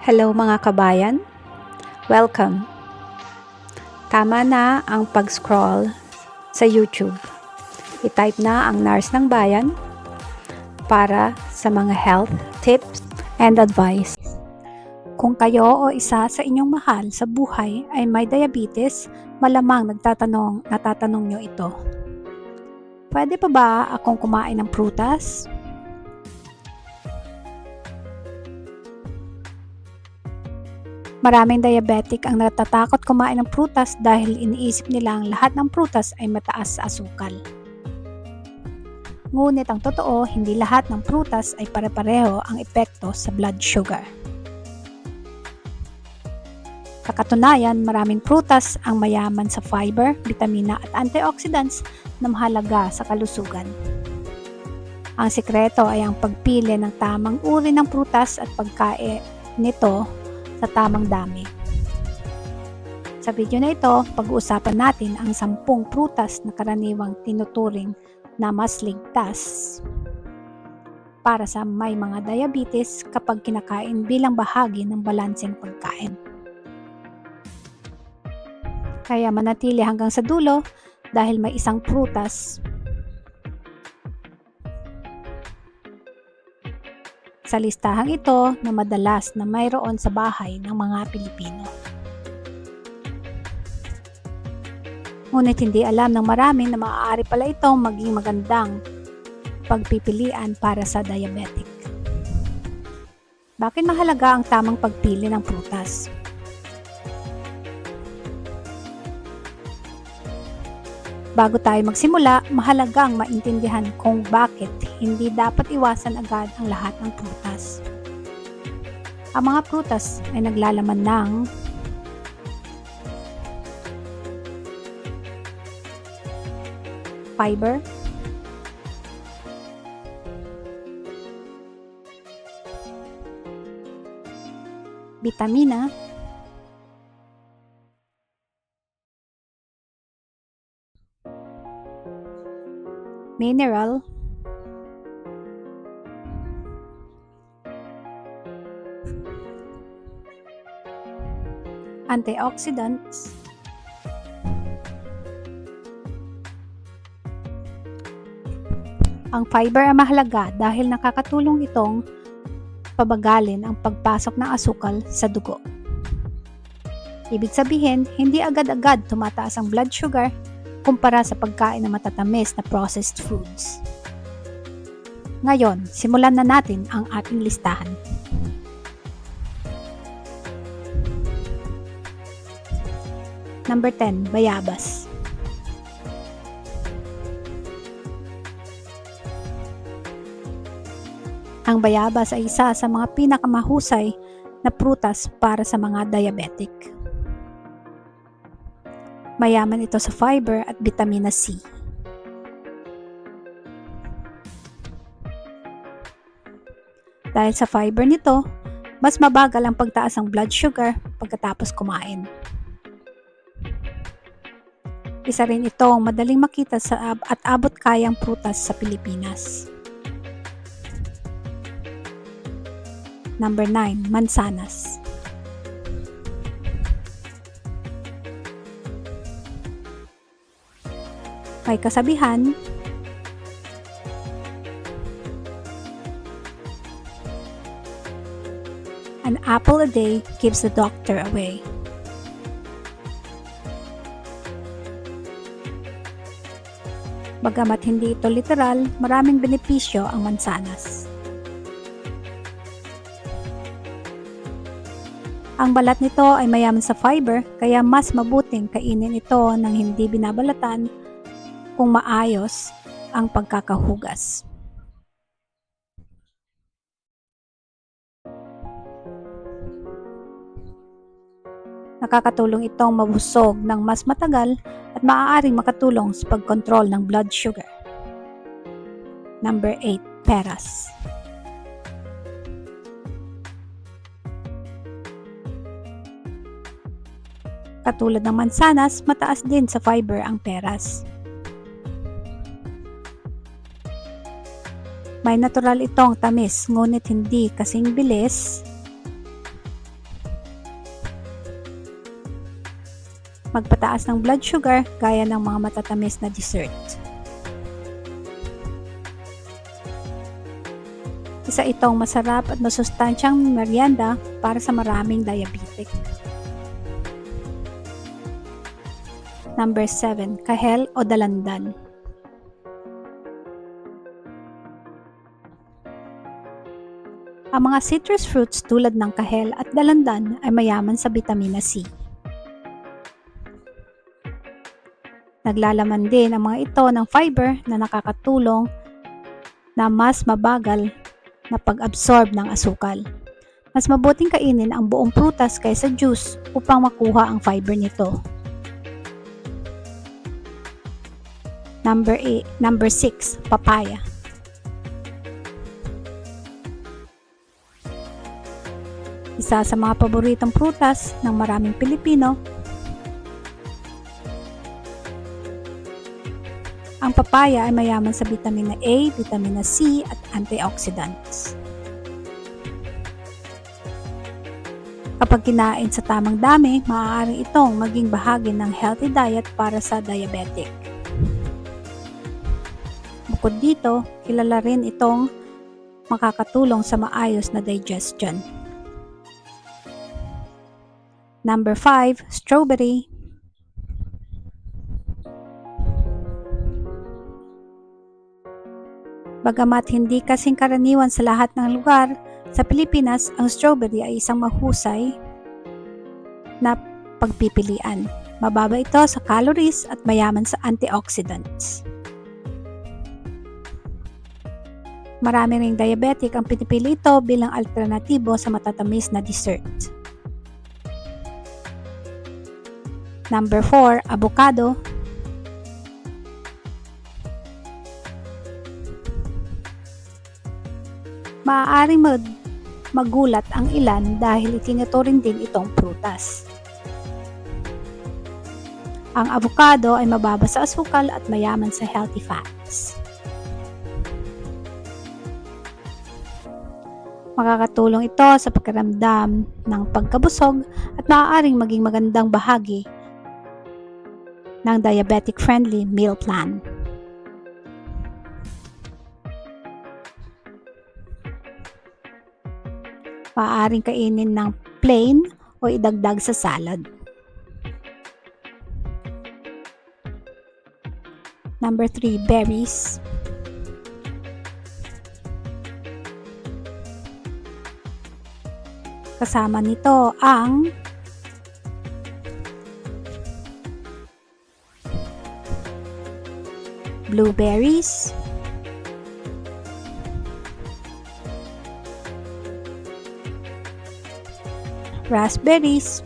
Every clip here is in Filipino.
Hello mga kabayan, welcome. Tama na ang pag-scroll sa YouTube. I-type na ang Nurse ng Bayan para sa mga health tips and advice. Kung kayo o isa sa inyong mahal sa buhay ay may diabetes, malamang natatanong nyo ito. Pwede pa ba akong kumain ng prutas? Maraming diabetic ang natatakot kumain ng prutas dahil iniisip nila ang lahat ng prutas ay mataas sa asukal. Ngunit ang totoo, hindi lahat ng prutas ay pare-pareho ang epekto sa blood sugar. Sa katunayan, maraming prutas ang mayaman sa fiber, bitamina at antioxidants na mahalaga sa kalusugan. Ang sikreto ay ang pagpili ng tamang uri ng prutas at pagkain nito sa tamang dami. Sa video na ito, pag-uusapan natin ang 10 prutas na karaniwang tinuturing na mas ligtas para sa may mga diabetes kapag kinakain bilang bahagi ng balanseng pagkain. Kaya manatili hanggang sa dulo dahil may isang prutas sa listahang ito na madalas na mayroon sa bahay ng mga Pilipino. Ngunit hindi alam ng marami na maaari pala itong maging magandang pagpipilian para sa diabetic. Bakit mahalaga ang tamang pagpili ng prutas? Bago tayo magsimula, mahalagang maintindihan kung bakit hindi dapat iwasan agad ang lahat ng prutas. Ang mga prutas ay naglalaman ng fiber, bitamina, mineral, antioxidants, ang fiber ay mahalaga dahil nakakatulong itong pabagalin ang pagpasok ng asukal sa dugo. Ibig sabihin, hindi agad-agad tumataas ang blood sugar kumpara sa pagkain ng matatamis na processed foods. Ngayon, simulan na natin ang ating listahan. Number 10, bayabas. Ang bayabas ay isa sa mga pinakamahusay na prutas para sa mga diabetic. Mayaman ito sa fiber at vitamina C. Dahil sa fiber nito, mas mabagal ang pagtaas ng blood sugar pagkatapos kumain. Isa rin itong madaling makita at abot kayang prutas sa Pilipinas. Number 9, mansanas. May kasabihan, an apple a day keeps the doctor away. Bagamat hindi ito literal, maraming benepisyo ang mansanas. Ang balat nito ay mayaman sa fiber, kaya mas mabuting kainin ito nang hindi binabalatan kung maayos ang pagkakahugas. Nakakatulong itong mabusog ng mas matagal at maaaring makatulong sa pagkontrol ng blood sugar. Number 8, peras. Katulad ng mansanas, mataas din sa fiber ang peras. May natural itong tamis, ngunit hindi kasing bilis magpataas ng blood sugar gaya ng mga matatamis na dessert. Isa itong masarap at masustansyang merienda para sa maraming diabetic. Number 7. Kahel o dalandan. Ang mga citrus fruits tulad ng kahel at dalandan ay mayaman sa bitamina C. Naglalaman din ang mga ito ng fiber na nakakatulong na mas mabagal na pag-absorb ng asukal. Mas mabuting kainin ang buong prutas kaysa juice upang makuha ang fiber nito. Number 6. Papaya. Isa sa mga paboritong prutas ng maraming Pilipino. Ang papaya ay mayaman sa vitamina A, vitamina C at antioxidants. Kapag kinain sa tamang dami, maaari itong maging bahagi ng healthy diet para sa diabetic. Bukod dito, kilala rin itong makakatulong sa maayos na digestion. Number 5. Strawberry. Bagamat hindi kasing karaniwan sa lahat ng lugar, sa Pilipinas, ang strawberry ay isang mahusay na pagpipilian. Mababa ito sa calories at mayaman sa antioxidants. Marami ring diabetic ang pinipili ito bilang alternatibo sa matatamis na dessert. Number 4. Avocado. Maaaring magulat ang ilan dahil itinuturing din itong prutas. Ang avocado ay mababa sa asukal at mayaman sa healthy fats. Makakatulong ito sa pakiramdam ng pagkabusog at maaaring maging magandang bahagi ng diabetic-friendly meal plan. Maaaring kainin ng plain o idagdag sa salad. Number 3. Berries. Kasama nito ang blueberries, raspberries,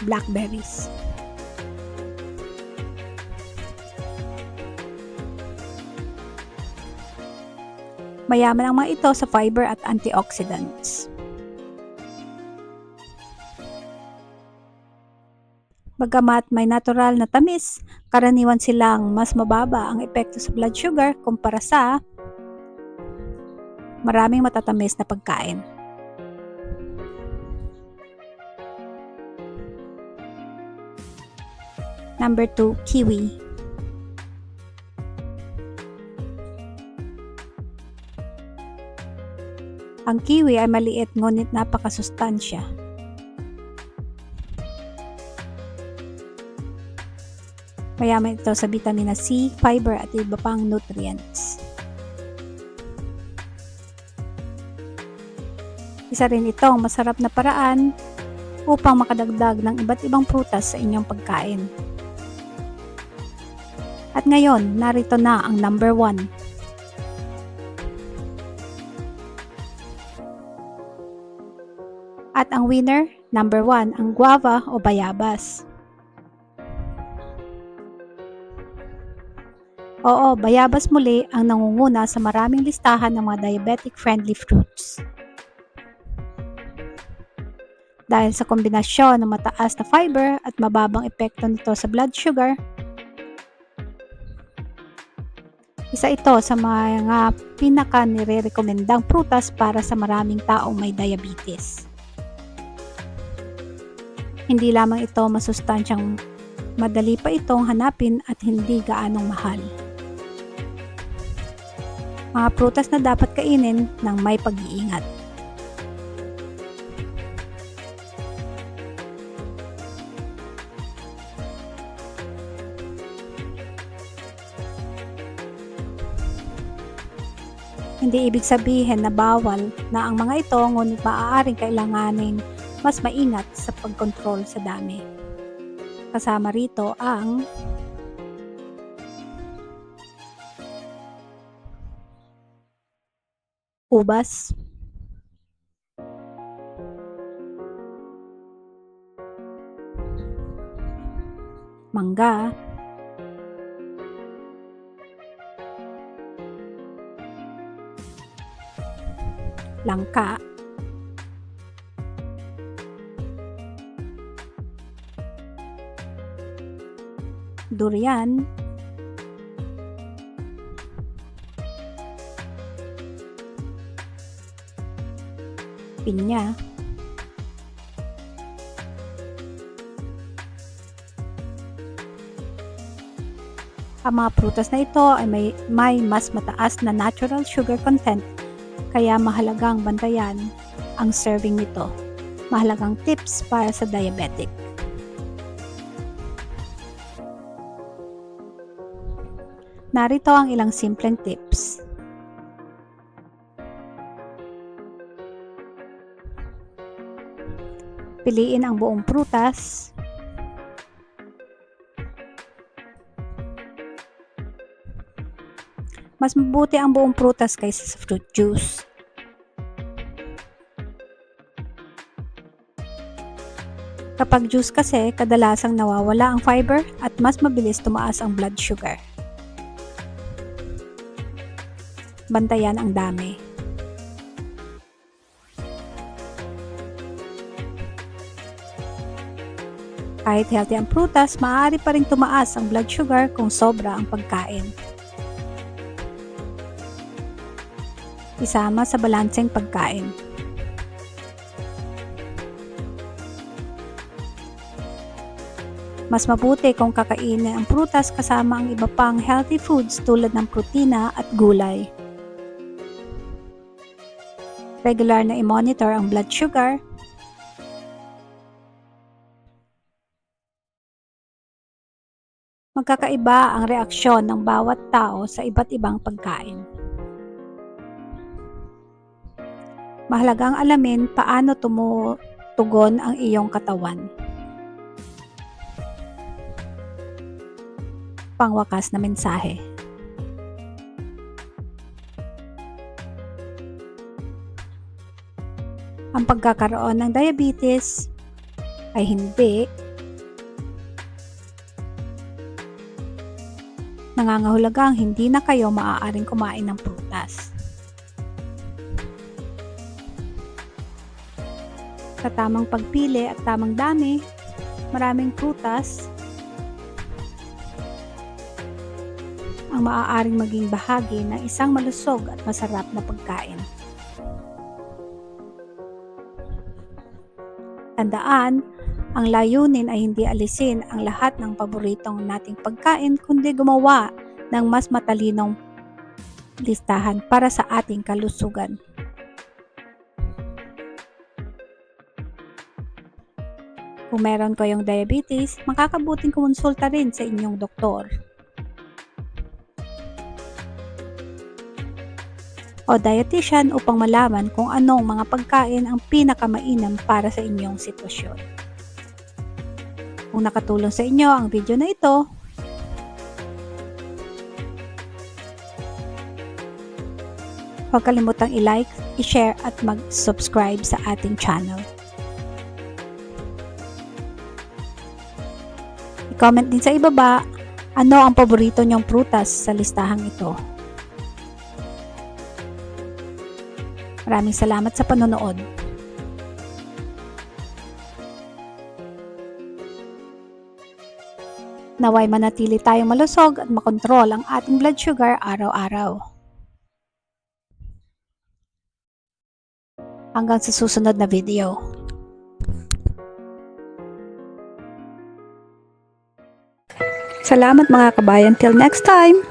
blackberries. Mayaman ang mga ito sa fiber at antioxidants. Bagamat may natural na tamis, karaniwan silang mas mababa ang epekto sa blood sugar kumpara sa maraming matatamis na pagkain. Number 2. Kiwi. Ang kiwi ay maliit ngunit napakasustansya. Mayaman ito sa vitamina C, fiber at iba pang nutrients. Isa rin itong masarap na paraan upang makadagdag ng iba't ibang prutas sa inyong pagkain. At ngayon, narito na ang number 1. At ang winner, number 1, ang guava o bayabas. Oo, bayabas muli ang nangunguna sa maraming listahan ng mga diabetic-friendly fruits. Dahil sa kombinasyon ng mataas na fiber at mababang epekto nito sa blood sugar, Isa ito sa mga pinaka nire-rekomendang prutas para sa maraming taong may diabetes. Hindi lamang ito masustansyang madali pa itong hanapin at hindi gaanong mahal. Mga prutas na dapat kainin ng may pag-iingat. Hindi ibig sabihin na bawal na ang mga ito, ngunit maaaring kailanganin mas maingat sa pagkontrol sa dami. Kasama rito ang ubas, mangga, langka, durian, pinya, ang mga prutas na ito ay may mas mataas na natural sugar content, kaya mahalagang bantayan ang serving nito. Mahalagang tips para sa diabetic. Narito ang ilang simpleng tips. Piliin ang buong prutas. Mas mabuti ang buong prutas kaysa sa fruit juice. Kapag juice kasi, kadalasang nawawala ang fiber at mas mabilis tumaas ang blood sugar. Bantayan ang dami. Kahit healthy ang prutas, maaari pa rin tumaas ang blood sugar kung sobra ang pagkain. Isama sa balanseng pagkain. Mas mabuti kung kakainin ang prutas kasama ang iba pang healthy foods tulad ng protina at gulay. Regular na i-monitor ang blood sugar. Magkakaiba ang reaksyon ng bawat tao sa iba't ibang pagkain. Mahalagang alamin paano tumutugon ang iyong katawan. Pangwakas na mensahe. Ang pagkakaroon ng diabetes ay hindi nangangahulugang hindi na kayo maaaring kumain ng prutas. Sa tamang pagpili at tamang dami, maraming prutas ang maaaring maging bahagi ng isang malusog at masarap na pagkain. Tandaan, ang layunin ay hindi alisin ang lahat ng paboritong nating pagkain, kundi gumawa ng mas matalinong listahan para sa ating kalusugan. Kung meron kayong diabetes, makakabuting kumonsulta rin sa inyong doktor o dietitian upang malaman kung anong mga pagkain ang pinakamainam para sa inyong sitwasyon. Kung nakatulong sa inyo ang video na ito, huwag kalimutang i-like, i-share at mag-subscribe sa ating channel. I-comment din sa ibaba ano ang paborito niyong prutas sa listahang ito. Maraming salamat sa panonood. Naway manatili tayong malusog at makontrol ang ating blood sugar araw-araw. Hanggang sa susunod na video. Salamat mga kabayan. Till next time!